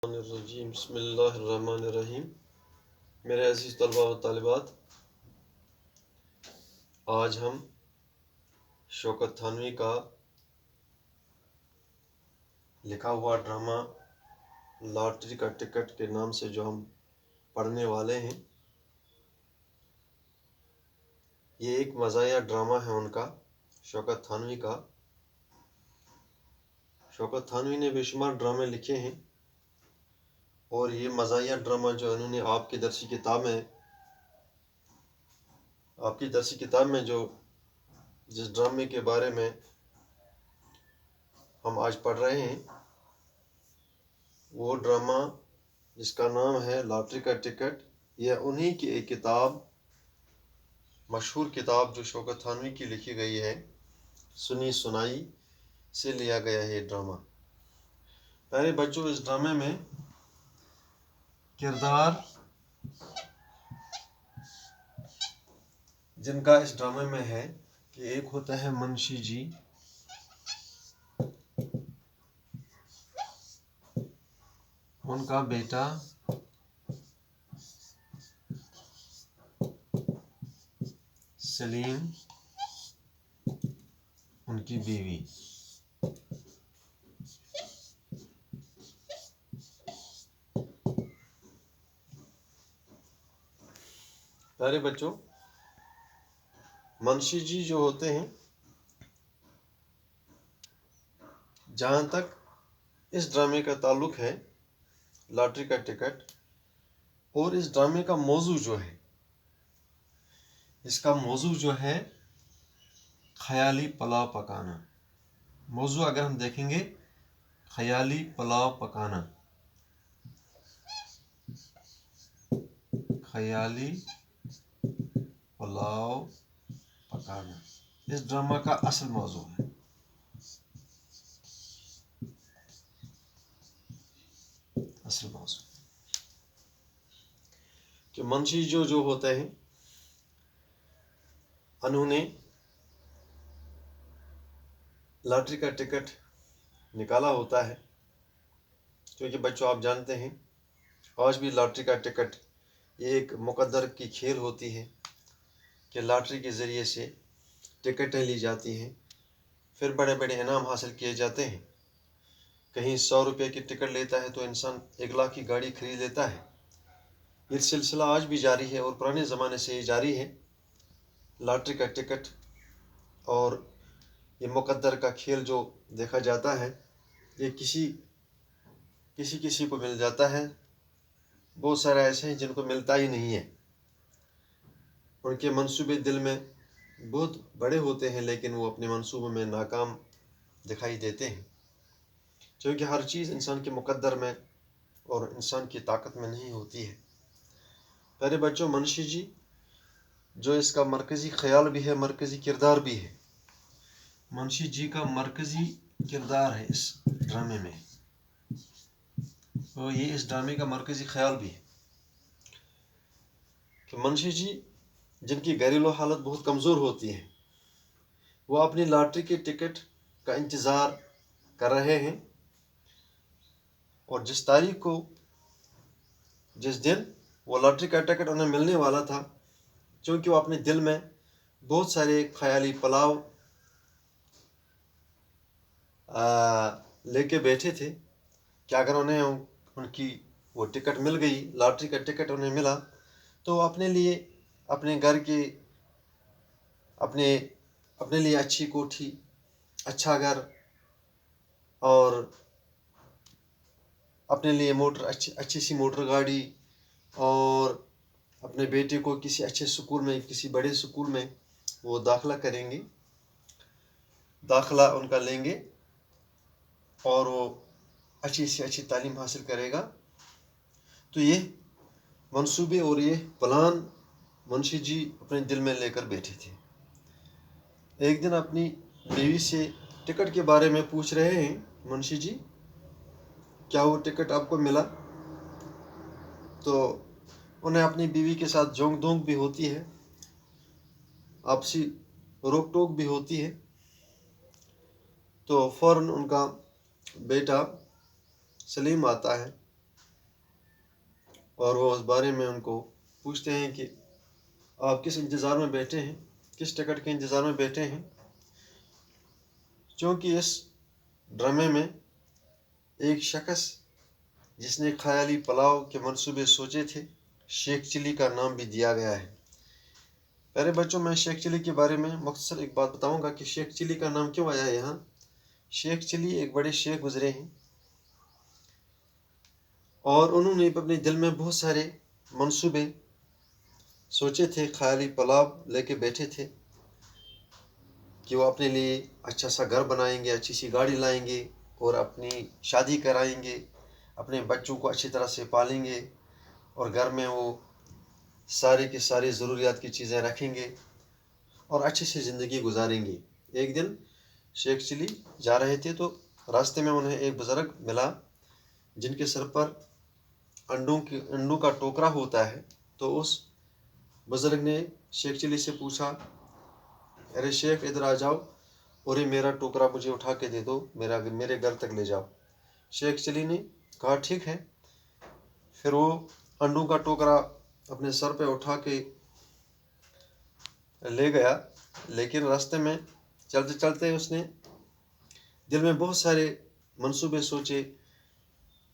الرجیم بسم اللہ الرحمن الرحیم۔ میرے عزیز طلباء و طالبات، آج ہم شوکت تھانوی کا لکھا ہوا ڈرامہ لاٹری کا ٹکٹ کے نام سے جو ہم پڑھنے والے ہیں، یہ ایک مزاحیہ ڈرامہ ہے ان کا، شوکت تھانوی کا۔ شوکت تھانوی نے بے شمار ڈرامے لکھے ہیں، اور یہ مزاحیہ ڈرامہ جو انہوں نے آپ کی درسی کتاب میں جو جس ڈرامے کے بارے میں ہم آج پڑھ رہے ہیں، وہ ڈرامہ جس کا نام ہے لاٹری کا ٹکٹ، یہ انہی کی ایک کتاب، مشہور کتاب جو شوکت تھانوی کی لکھی گئی ہے، سنی سنائی سے لیا گیا ہے یہ ڈرامہ۔ پیارے بچوں، اس ڈرامے میں کردار جن کا اس ڈرامے میں ہے کہ ایک ہوتا ہے منشی جی، ان کا بیٹا سلیم، ان کی بیوی۔ پیارے بچوں، منشی جی جو ہوتے ہیں، جہاں تک اس ڈرامے کا تعلق ہے لاٹری کا ٹکٹ، اور اس ڈرامے کا موضوع جو ہے، اس کا موضوع جو ہے خیالی پلاؤ پکانا۔ موضوع اگر ہم دیکھیں گے، خیالی پلاؤ پکانا، خیالی پلاؤ پکانا، اس ڈرامہ کا اصل موضوع ہے۔ اصل موضوع کہ منشی جو ہوتے ہیں، انہوں نے لاٹری کا ٹکٹ نکالا ہوتا ہے، کیونکہ بچوں آپ جانتے ہیں آج بھی لاٹری کا ٹکٹ یہ ایک مقدر کی کھیل ہوتی ہے کہ لاٹری کے ذریعے سے ٹکٹیں لی جاتی ہیں، پھر بڑے بڑے انعام حاصل کیے جاتے ہیں۔ کہیں 100 روپے کی ٹکٹ لیتا ہے تو انسان 1 لاکھ کی گاڑی خرید لیتا ہے۔ یہ سلسلہ آج بھی جاری ہے اور پرانے زمانے سے یہ جاری ہے۔ لاٹری کا ٹکٹ اور یہ مقدر کا کھیل جو دیکھا جاتا ہے، یہ کسی کو مل جاتا ہے، بہت سارے ایسے ہیں جن کو ملتا ہی نہیں ہے۔ ان کے منصوبے دل میں بہت بڑے ہوتے ہیں، لیکن وہ اپنے منصوبوں میں ناکام دکھائی دیتے ہیں، کیونکہ ہر چیز انسان کے مقدر میں اور انسان کی طاقت میں نہیں ہوتی ہے۔ پیارے بچوں، منشی جی جو اس کا مرکزی خیال بھی ہے، مرکزی کردار بھی ہے، منشی جی کا مرکزی کردار ہے اس ڈرامے میں، اور یہ اس ڈرامے کا مرکزی خیال بھی ہے کہ منشی جی جن کی گھریلو حالت بہت کمزور ہوتی ہے، وہ اپنی لاٹری کے ٹکٹ کا انتظار کر رہے ہیں، اور جس دن وہ لاٹری کا ٹکٹ انہیں ملنے والا تھا، چونکہ وہ اپنے دل میں بہت سارے خیالی پلاؤ لے کے بیٹھے تھے کہ اگر انہیں ان کی وہ ٹکٹ مل گئی، لاٹری کا ٹکٹ انہیں ملا، تو اپنے لیے، اپنے گھر کے، اپنے لیے اچھی کوٹھی، اچھا گھر، اور اپنے لیے اچھی سی موٹر گاڑی، اور اپنے بیٹے کو کسی اچھے سکول میں، کسی بڑے سکول میں وہ داخلہ کریں گے، داخلہ ان کا لیں گے، اور وہ اچھی سے اچھی تعلیم حاصل کرے گا۔ تو یہ منصوبے اور یہ پلان منشی جی اپنے دل میں لے کر بیٹھے تھے۔ ایک دن اپنی بیوی سے ٹکٹ کے بارے میں پوچھ رہے ہیں منشی جی، کیا وہ ٹکٹ آپ کو ملا؟ تو انہیں اپنی بیوی کے ساتھ جونک دونک بھی ہوتی ہے، آپسی روک ٹوک بھی ہوتی ہے، تو فوراً ان کا بیٹا سلیم آتا ہے اور وہ اس بارے میں ان کو پوچھتے ہیں کہ آپ کس انتظار میں بیٹھے ہیں، کس ٹکٹ کے انتظار میں بیٹھے ہیں. چونکہ اس ڈرامے میں ایک شخص جس نے خیالی پلاؤ کے منصوبے سوچے تھے، شیخ چلی کا نام بھی دیا گیا ہے. پیارے بچوں، میں شیخ چلی کے بارے میں مختصر ایک بات بتاؤں گا کہ شیخ چلی کا نام کیوں آیا ہے یہاں. شیخ چلی ایک بڑے شیخ گزرے ہیں اور انہوں نے اپنے دل میں بہت سارے منصوبے سوچے تھے، خیالی پلاؤ لے کے بیٹھے تھے کہ وہ اپنے لیے اچھا سا گھر بنائیں گے، اچھی سی گاڑی لائیں گے اور اپنی شادی کرائیں گے، اپنے بچوں کو اچھی طرح سے پالیں گے اور گھر میں وہ سارے کی ساری ضروریات کی چیزیں رکھیں گے اور اچھی سی زندگی گزاریں گے. ایک دن شیخ چلی جا رہے تھے تو راستے میں انہیں ایک بزرگ ملا جن کے سر پر انڈوں کا ٹوکرا ہوتا ہے. تو اس بزرگ نے شیخ چلی سے پوچھا، ارے شیخ ادھر آ جاؤ اور یہ میرا ٹوکرا مجھے اٹھا کے دے دو، میرے گھر تک لے جاؤ. شیخ چلی نے کہا ٹھیک ہے. پھر وہ انڈوں کا ٹوکرا اپنے سر پہ اٹھا کے لے گیا، لیکن راستے میں چلتے چلتے اس نے دل میں بہت سارے منصوبے سوچے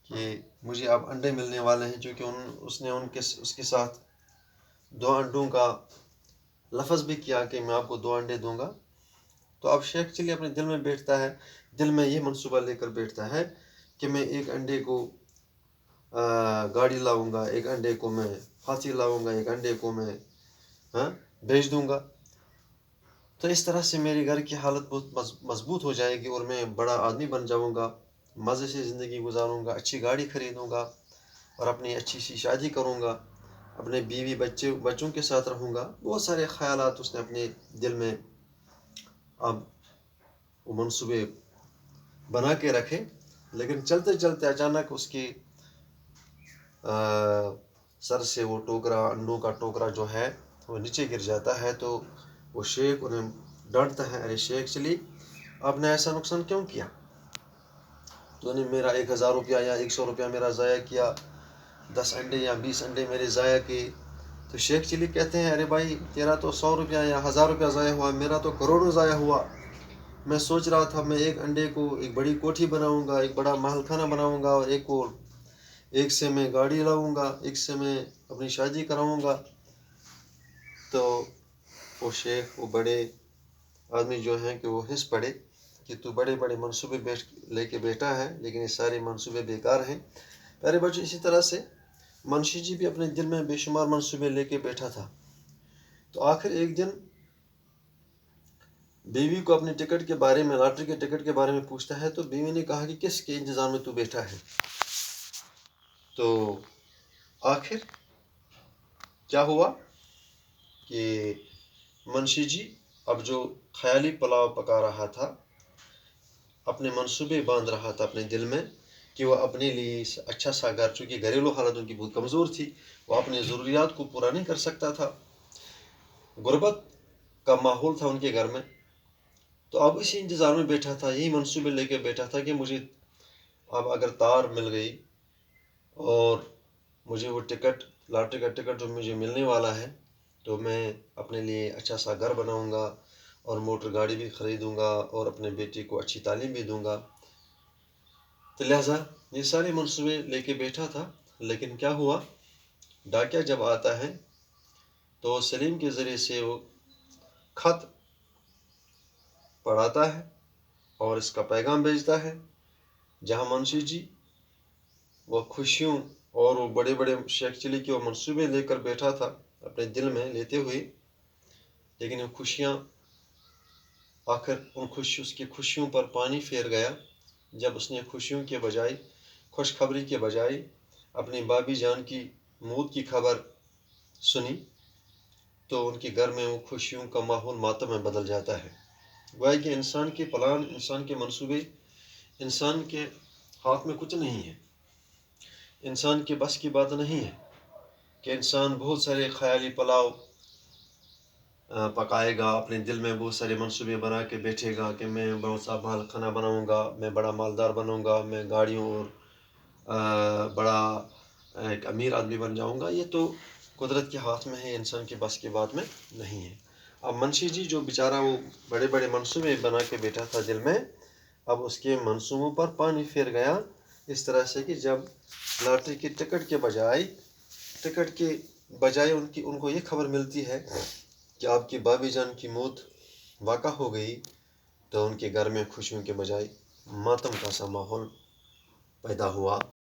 کہ مجھے اب انڈے ملنے والے ہیں، چونکہ اس کے ساتھ 2 انڈوں کا لفظ بھی کیا کہ میں آپ کو 2 انڈے دوں گا. تو اب شیخ چلی اپنے دل میں بیٹھتا ہے، دل میں یہ منصوبہ لے کر بیٹھتا ہے کہ میں ایک انڈے کو گاڑی لاؤں گا، ایک انڈے کو میں ہاتھی لاؤں گا، ایک انڈے کو میں بیچ دوں گا. تو اس طرح سے میرے گھر کی حالت بہت مضبوط ہو جائے گی اور میں بڑا آدمی بن جاؤں گا، مزے سے زندگی گزاروں گا، اچھی گاڑی خریدوں گا اور اپنی اچھی سی شادی کروں گا، اپنے بیوی بچوں کے ساتھ رہوں گا. بہت سارے خیالات اس نے اپنے دل میں اب وہ منصوبے بنا کے رکھے. لیکن چلتے چلتے اچانک اس کی سر سے وہ ٹوکرا، انڈوں کا ٹوکرا جو ہے وہ نیچے گر جاتا ہے. تو وہ شیخ انہیں ڈانٹتا ہے، ارے شیخ چلی آپ نے ایسا نقصان کیوں کیا؟ تو نے میرا 1000 روپیہ یا 100 روپیہ میرا ضائع کیا، 10 انڈے یا 20 انڈے میرے ضائع کیے. تو شیخ چلی کہتے ہیں، ارے بھائی تیرا تو 100 روپیہ یا 1000 روپیہ ضائع ہوا، میرا تو کروڑوں ضائع ہوا. میں سوچ رہا تھا میں ایک انڈے کو ایک بڑی کوٹھی بناؤں گا، ایک بڑا محل خانہ بناؤں گا اور ایک سے میں گاڑی لاؤں گا، ایک سے میں اپنی شادی کراؤں گا. تو وہ شیخ، وہ بڑے آدمی جو ہیں کہ وہ ہنس پڑے کہ تو بڑے بڑے منصوبے لے کے بیٹھا ہے، لیکن یہ سارے منصوبے بیکار ہیں. پیارے بچوں، اسی طرح سے منشی جی بھی اپنے دل میں بے شمار منصوبے لے کے بیٹھا تھا. تو آخر ایک دن بیوی کو اپنے ٹکٹ کے بارے میں، لاٹری کے ٹکٹ کے بارے میں پوچھتا ہے. تو بیوی نے کہا کہ کس کے انتظار میں تو بیٹھا ہے؟ تو آخر کیا ہوا کہ منشی جی اب جو خیالی پلاؤ پکا رہا تھا، اپنے منصوبے باندھ رہا تھا اپنے دل میں کہ وہ اپنے لیے اچھا سا گھر، چونکہ گھریلو حالت ان کی بہت کمزور تھی، وہ اپنے ضروریات کو پورا نہیں کر سکتا تھا، غربت کا ماحول تھا ان کے گھر میں. تو اب اسی انتظار میں بیٹھا تھا، یہی منصوبے لے کے بیٹھا تھا کہ مجھے اب اگر تار مل گئی اور مجھے وہ ٹکٹ، لاٹری کا ٹکٹ جو مجھے ملنے والا ہے، تو میں اپنے لیے اچھا سا گھر بناؤں گا اور موٹر گاڑی بھی خریدوں گا اور اپنے بیٹے کو اچھی تعلیم بھی دوں گا. تو لہٰذا یہ سارے منصوبے لے کے بیٹھا تھا. لیکن کیا ہوا، ڈاکیا جب آتا ہے تو سلیم کے ذریعے سے وہ خط پڑھاتا ہے اور اس کا پیغام بھیجتا ہے، جہاں منشی جی وہ خوشیوں اور وہ بڑے بڑے شیخ چلی کے وہ منصوبے لے کر بیٹھا تھا اپنے دل میں لیتے ہوئے، لیکن وہ خوشیاں آخر اس کی خوشیوں پر پانی پھیر گیا جب اس نے خوشیوں کے بجائے، خوشخبری کے بجائے اپنی بابی جان کی موت کی خبر سنی. تو ان کے گھر میں وہ خوشیوں کا ماحول ماتم میں بدل جاتا ہے. گویا کہ انسان کے پلان، انسان کے منصوبے، انسان کے ہاتھ میں کچھ نہیں ہے، انسان کے بس کی بات نہیں ہے کہ انسان بہت سارے خیالی پلاؤ پکائے گا، اپنے دل میں بہت سارے منصوبے بنا کے بیٹھے گا کہ میں بہت سا محل خانہ بناؤں گا، میں بڑا مالدار بنوں گا، میں گاڑیوں اور بڑا ایک امیر آدمی بن جاؤں گا، یہ تو قدرت کے ہاتھ میں ہے، انسان کے بس کی بات میں نہیں ہے۔ اب منشی جی جو بیچارہ وہ بڑے بڑے منصوبے بنا کے بیٹھا تھا دل میں، اب اس کے منصوبوں پر پانی پھر گیا، اس طرح سے کہ جب لاٹری کی ٹکٹ کے بجائے ان کو یہ خبر ملتی ہے کہ آپ کی بابی جان کی موت واقع ہو گئی، تو ان کے گھر میں خوشیوں کے بجائے ماتم کا سا ماحول پیدا ہوا۔